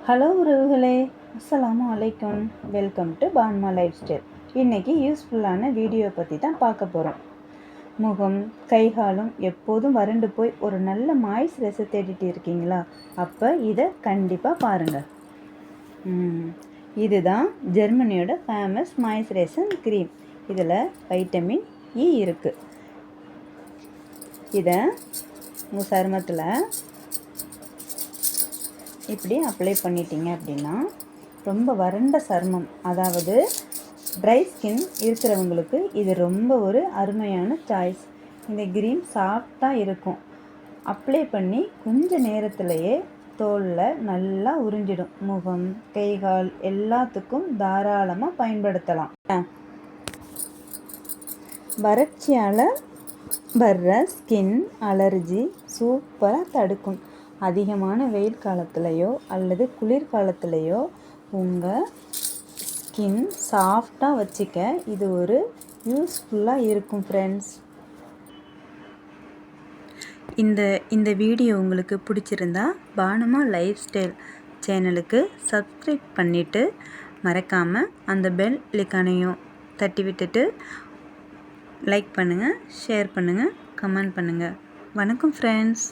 Hello உறவுகளே, அஸ்ஸலாமு அலைக்கும். வெல்கம் டு பான்மா லைஃப் ஸ்டைல். இன்றைக்கி யூஸ்ஃபுல்லான வீடியோ பற்றி தான் பார்க்க போகிறோம். முகம் கைகாலும் எப்போதும் வறண்டு போய் ஒரு நல்ல மாய்ஸ்சரைசர் தேடிட்டு இருக்கீங்களா? அப்போ இதை கண்டிப்பாக பாருங்கள். இதுதான் ஜெர்மனியோட ஃபேமஸ் மாய்ஸ்சரைசர் க்ரீம். இதில் வைட்டமின் இ இருக்குது. இதை உங்கள் சருமத்தில் இப்படி அப்ளை பண்ணிட்டீங்க அப்படின்னா ரொம்ப வறண்ட சருமம், அதாவது ட்ரை ஸ்கின் இருக்கிறவங்களுக்கு இது ரொம்ப ஒரு அருமையான சாய்ஸ். இந்த க்ரீம் சாஃப்டாக இருக்கும். அப்ளை பண்ணி கொஞ்ச நேரத்திலேயே தோலில் நல்லா உறிஞ்சிடும். முகம் கைகால் எல்லாத்துக்கும் தாராளமாக பயன்படுத்தலாம். வறட்சியால் வர்ற ஸ்கின் அலர்ஜி சூப்பராக தடுக்கும். அதிகமான வெயில் காலத்துலேயோ அல்லது குளிர்காலத்துலேயோ உங்கள் ஸ்கின் சாஃப்டாக வச்சுக்க இது ஒரு யூஸ்ஃபுல்லாக இருக்கும் ஃப்ரெண்ட்ஸ். இந்த வீடியோ உங்களுக்கு பிடிச்சிருந்தா பானுமா லைஃப் ஸ்டைல் சேனலுக்கு சப்ஸ்கிரைப் பண்ணிவிட்டு மறக்காமல் அந்த பெல் ஐகானையும் தட்டி விட்டுட்டு லைக் பண்ணுங்கள், ஷேர் பண்ணுங்கள், கமெண்ட் பண்ணுங்கள். வணக்கம் ஃப்ரெண்ட்ஸ்.